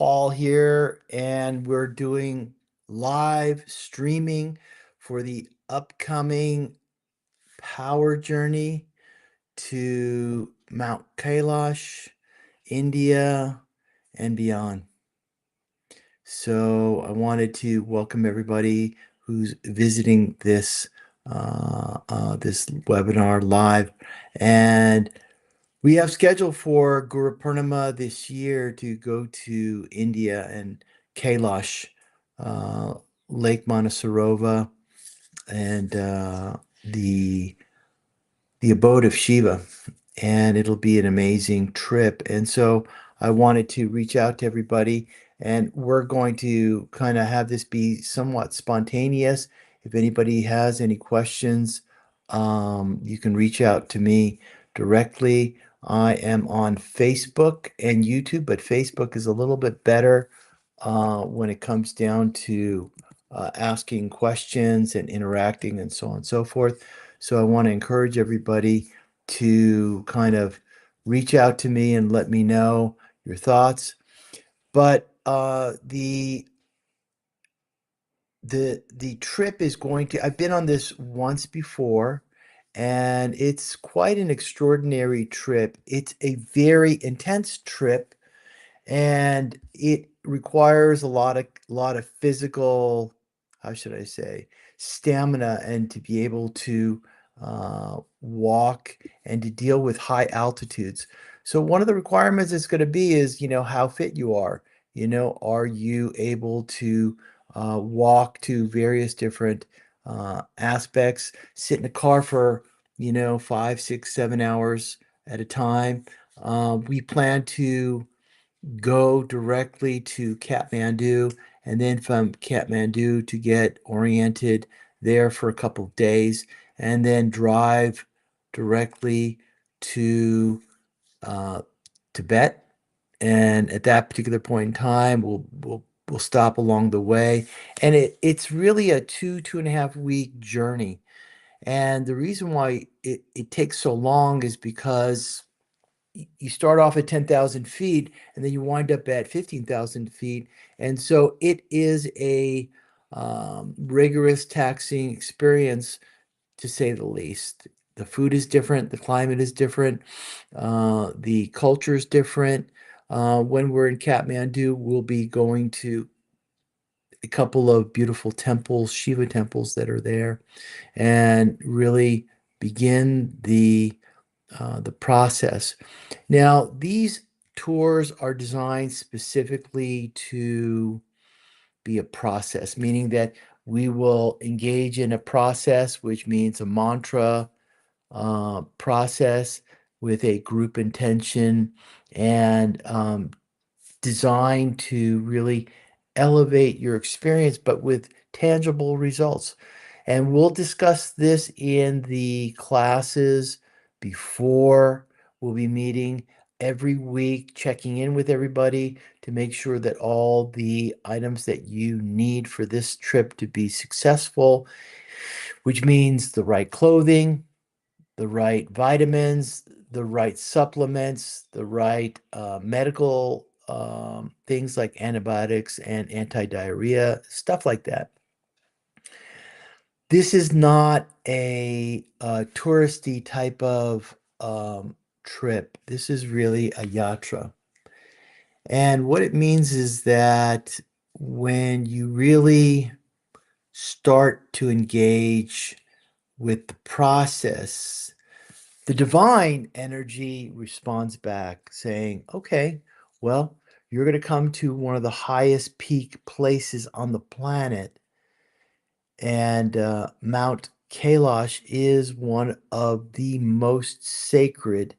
all here, and we're doing live streaming for the upcoming power journey to Mount Kailash, India, and beyond. So I wanted to welcome everybody who's visiting this webinar live, and we have scheduled for Guru Purnima this year to go to India and Kailash, uh, Lake Manasarova, and the abode of Shiva, and it'll be an amazing trip. And so I wanted to reach out to everybody, and we're going to kind of have this be somewhat spontaneous. If anybody has any questions, you can reach out to me directly. I am on Facebook and YouTube, but Facebook is a little bit better when it comes down to asking questions and interacting and so on and so forth. So I want to encourage everybody to kind of reach out to me and let me know your thoughts. But the trip is going to, I've been on this once before, and it's quite an extraordinary trip. It's a very intense trip, and it requires a lot of physical, how should I say, stamina, and to be able to walk and to deal with high altitudes. So one of the requirements is going to be is, how fit you are. Are you able to walk to various different aspects, sit in a car for 5, 6, 7 hours at a time. We plan to go directly to Kathmandu, and then from Kathmandu to get oriented there for a couple of days, and then drive directly to uh, Tibet. And at that particular point in time, we'll stop along the way, and it's really a 2.5 week journey. And the reason why it takes so long is because you start off at 10,000 feet and then you wind up at 15,000 feet. And so it is a rigorous, taxing experience, to say the least. The food is different, the climate is different, the culture is different. When we're in Kathmandu, we'll be going to a couple of beautiful temples, Shiva temples that are there, and really begin the process. Now, these tours are designed specifically to be a process, meaning that we will engage in a process, which means a mantra process with a group intention, and designed to really elevate your experience, but with tangible results. And we'll discuss this in the classes before. We'll be meeting every week, checking in with everybody to make sure that all the items that you need for this trip to be successful, which means the right clothing, the right vitamins, the right supplements, the right medical things like antibiotics and anti-diarrhea, stuff like that. This is not a touristy type of trip. This is really a yatra. And what it means is that when you really start to engage with the process, the divine energy responds back saying, okay, well, you're going to come to one of the highest peak places on the planet. And Mount Kailash is one of the most sacred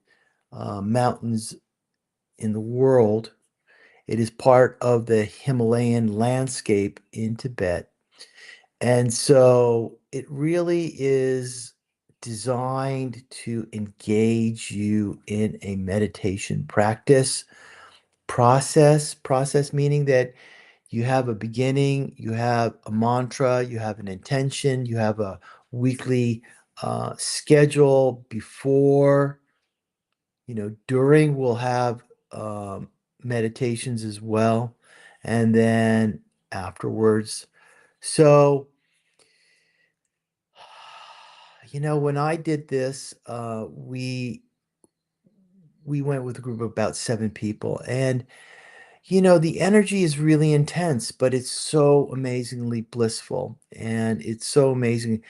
mountains in the world. It is part of the Himalayan landscape in Tibet. And so it really is designed to engage you in a meditation process meaning that you have a beginning, you have a mantra, you have an intention, you have a weekly schedule before, during we'll have meditations as well. and then afterwards. So, when I did this, we went with a group of about 7 people, and the energy is really intense, but it's so amazingly blissful, and it's so amazing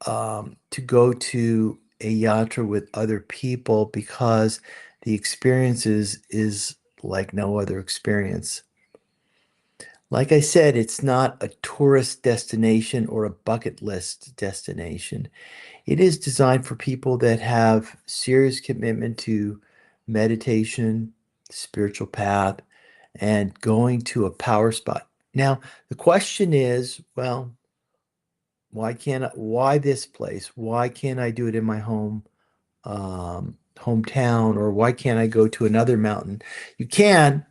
to go to a yatra with other people because the experience is like no other experience. Like I said, it's not a tourist destination or a bucket list destination. It is designed for people that have serious commitment to meditation, spiritual path, and going to a power spot. Now, the question is, well, why this place? Why can't I do it in my hometown, or why can't I go to another mountain? You can,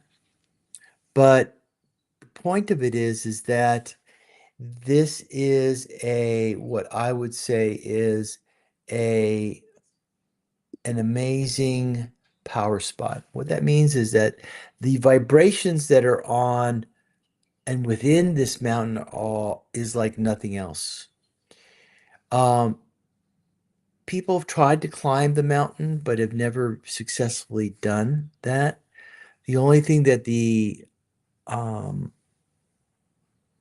but the point of it is that this is what I would say is a an amazing power spot. What that means is that the vibrations that are on and within this mountain all is like nothing else. Um, People have tried to climb the mountain, but have never successfully done that. The only thing that um,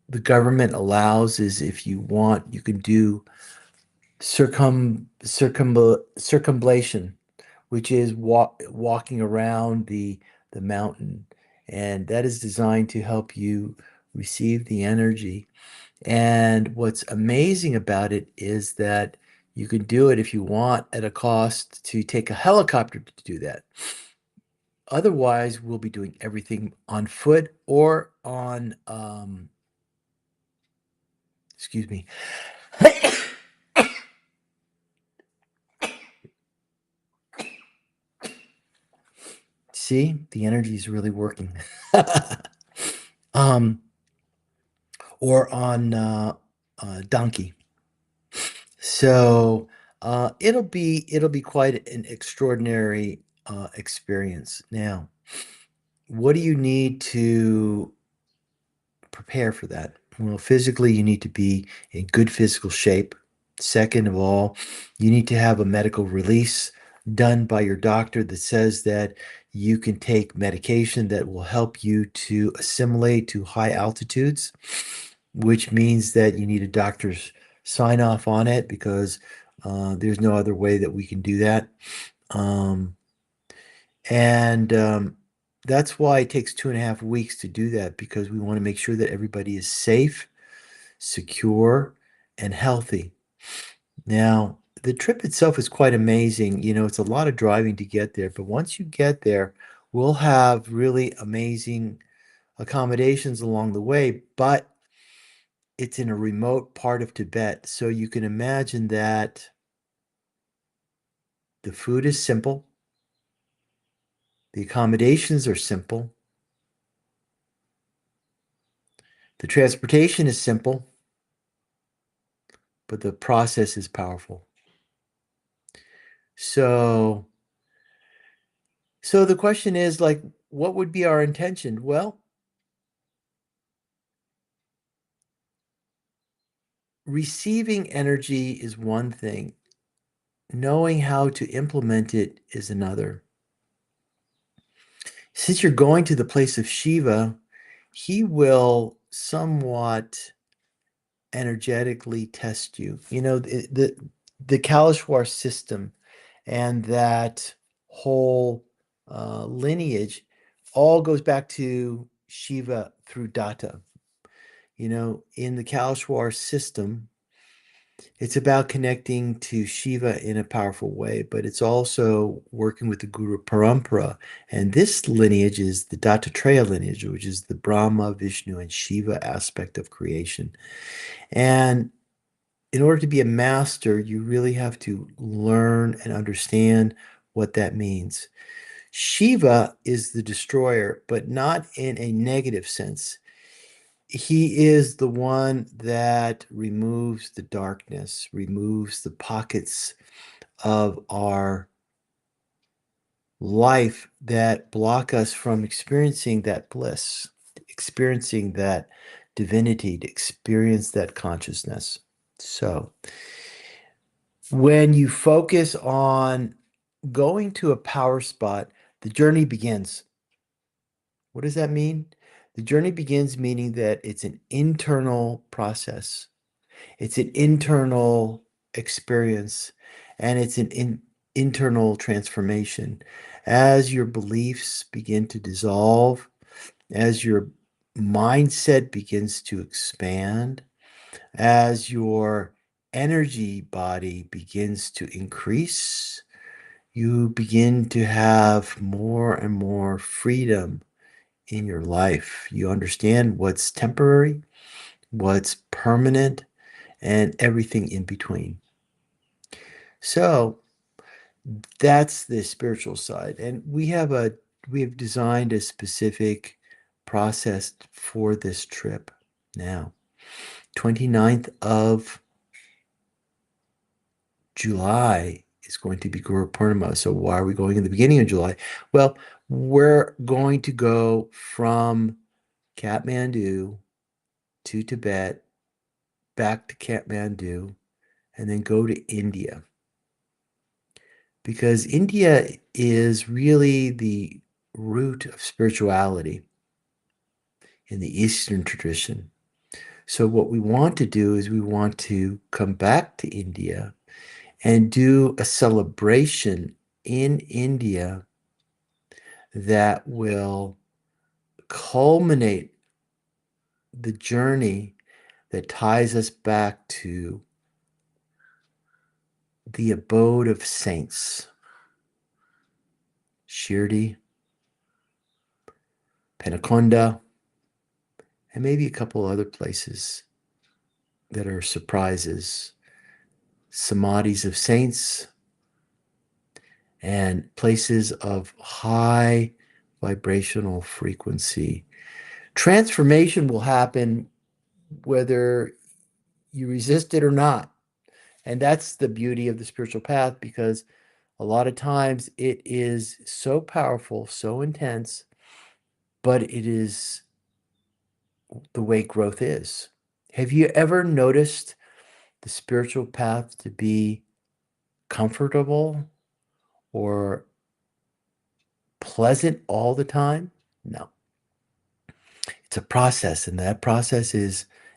the government allows is if you want, you can do circumambulation, which is walking around the mountain, and that is designed to help you receive the energy. And what's amazing about it is that you can do it if you want at a cost to take a helicopter to do that. Otherwise, we'll be doing everything on foot or on, excuse me. See, the energy is really working. um, or on donkey. So it'll be quite an extraordinary experience. Now, what do you need to prepare for that? Well, physically, you need to be in good physical shape. Second of all, you need to have a medical release done by your doctor that says that you can take medication that will help you to assimilate to high altitudes, which means that you need a doctor's sign off on it because there's no other way that we can do that. Um, and that's why it takes 2.5 weeks to do that, because we want to make sure that everybody is safe, secure, and healthy. Now, the trip itself is quite amazing. It's a lot of driving to get there, but once you get there, we'll have really amazing accommodations along the way, but it's in a remote part of Tibet. So you can imagine that the food is simple, the accommodations are simple, the transportation is simple, but the process is powerful. So, so the question is, like, what would be our intention? Well, receiving energy is one thing. Knowing how to implement it is another. Since you're going to the place of Shiva, he will somewhat energetically test you. The Kalishwar system and that whole lineage all goes back to Shiva through Datta. In the Kalishwar system, it's about connecting to Shiva in a powerful way, but it's also working with the Guru Parampara. And this lineage is the Dattatreya lineage, which is the Brahma, Vishnu, and Shiva aspect of creation. And in order to be a master, you really have to learn and understand what that means. Shiva is the destroyer, but not in a negative sense. He is the one that removes the darkness, removes the pockets of our life that block us from experiencing that bliss, experiencing that divinity, to experience that consciousness. So, when you focus on going to a power spot, the journey begins. What does that mean? The journey begins meaning that it's an internal process. It's an internal experience, and it's an internal transformation. As your beliefs begin to dissolve, as your mindset begins to expand, as your energy body begins to increase, you begin to have more and more freedom in your life. You understand what's temporary, what's permanent, and everything in between. So that's the spiritual side. And we have designed a specific process for this trip now. 29th of July is going to be Guru Purnima. So why are we going in the beginning of July? Well, we're going to go from Kathmandu to Tibet, back to Kathmandu, and then go to India. Because India is really the root of spirituality in the Eastern tradition. So, what we want to do is we want to come back to India and do a celebration in India that will culminate the journey that ties us back to the abode of saints, Shirdi, Penakonda, and maybe a couple other places that are surprises, samadhis of saints, and places of high vibrational frequency. Transformation will happen whether you resist it or not. And that's the beauty of the spiritual path, because a lot of times it is so powerful, so intense, but it is the way growth is. Have you ever noticed the spiritual path to be comfortable or pleasant all the time? No. It's a process, and that process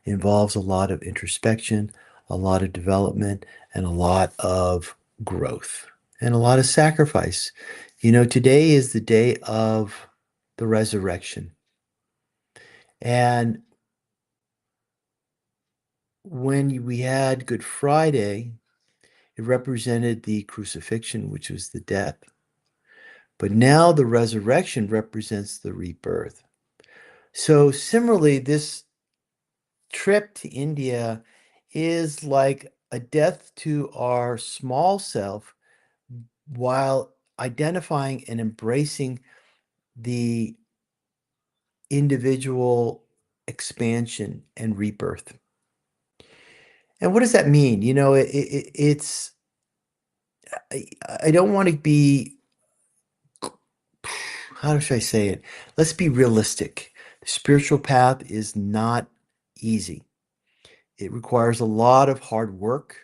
involves a lot of introspection, a lot of development, and a lot of growth, and a lot of sacrifice. You know, today is the day of the resurrection. And when we had Good Friday, it represented the crucifixion, which was the death. But now the resurrection represents the rebirth. So similarly, this trip to India is like a death to our small self while identifying and embracing the individual expansion and rebirth. And what does that mean? You know, it's, I don't want to be, how should I say it? Let's be realistic. The spiritual path is not easy. It requires a lot of hard work.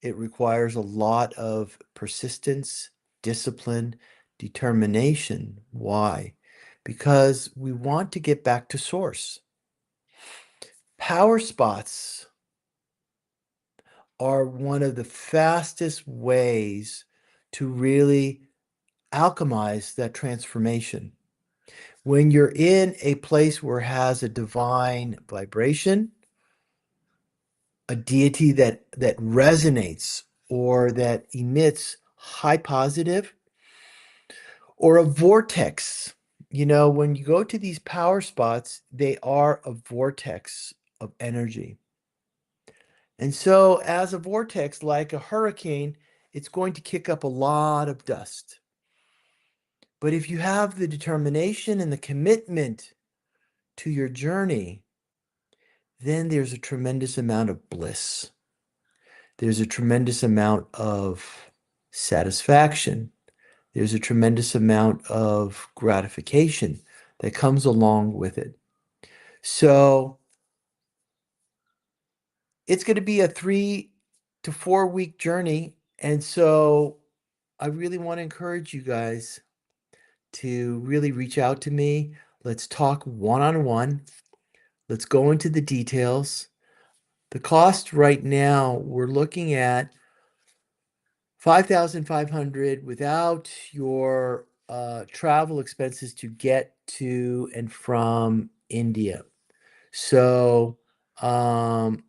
It requires a lot of persistence, discipline, determination. Why? Because we want to get back to source. Power spots are one of the fastest ways to really alchemize that transformation. When you're in a place where it has a divine vibration, a deity that resonates or that emits high positive, or a vortex. You know, when you go to these power spots, they are a vortex of energy. And so, as a vortex, like a hurricane, it's going to kick up a lot of dust. But if you have the determination and the commitment to your journey, then there's a tremendous amount of bliss. There's a tremendous amount of satisfaction. There's a tremendous amount of gratification that comes along with it. So it's going to be a 3 to 4 week journey. And so I really want to encourage you guys to really reach out to me. Let's talk one-on-one. Let's go into the details. The cost right now, we're looking at 5,500 without your travel expenses to get to and from India. So um,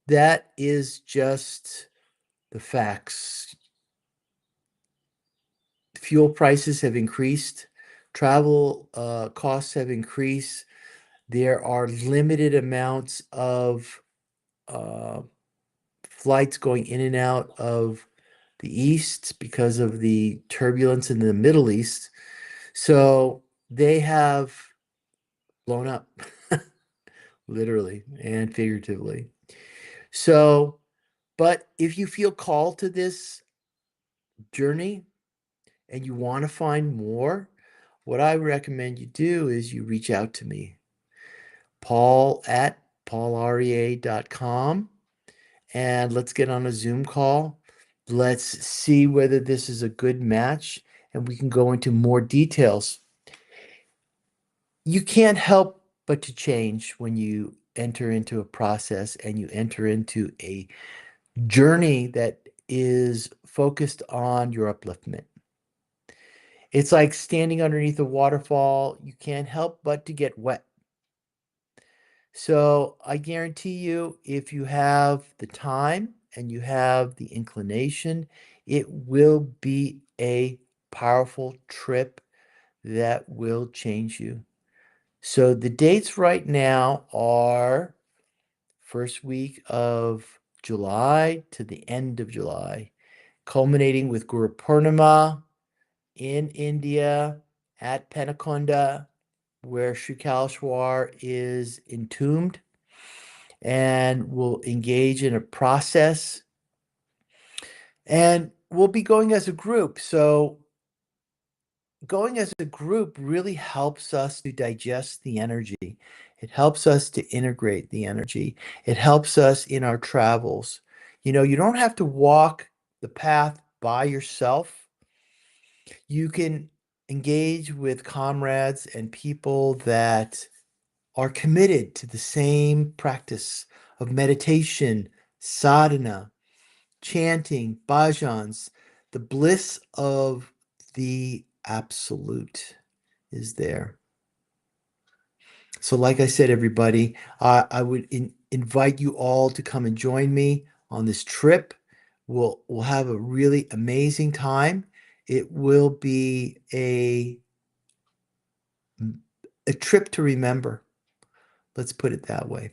that is just the facts. Fuel prices have increased, travel costs have increased. There are limited amounts of uh, flights going in and out of the East because of the turbulence in the Middle East. So they have blown up, literally and figuratively. So, but if you feel called to this journey and you want to find more, what I recommend you do is you reach out to me, Paul at paulrea.com, and let's get on a Zoom call. Let's see whether this is a good match and we can go into more details. You can't help but to change when you enter into a process and you enter into a journey that is focused on your upliftment. It's like standing underneath a waterfall. You can't help but to get wet. So I guarantee you, if you have the time and you have the inclination, it will be a powerful trip that will change you. So the dates right now are first week of July to the end of July, culminating with Guru Purnima in India at Penakonda, where Srikaleshwar is entombed, and we'll engage in a process. And we'll be going as a group. So going as a group really helps us to digest the energy. It helps us to integrate the energy. It helps us in our travels. You know, you don't have to walk the path by yourself. You can engage with comrades and people that are committed to the same practice of meditation, sadhana, chanting, bhajans. The bliss of the absolute is there. So, like I said, everybody, I would invite you all to come and join me on this trip. We'll have a really amazing time. It will be a trip to remember. Let's put it that way.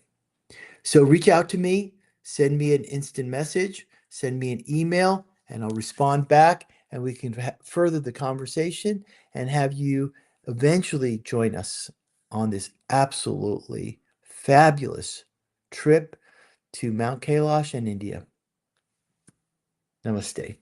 So reach out to me, send me an instant message, send me an email, and I'll respond back, and we can further the conversation and have you eventually join us on this absolutely fabulous trip to Mount Kailash and India. Namaste.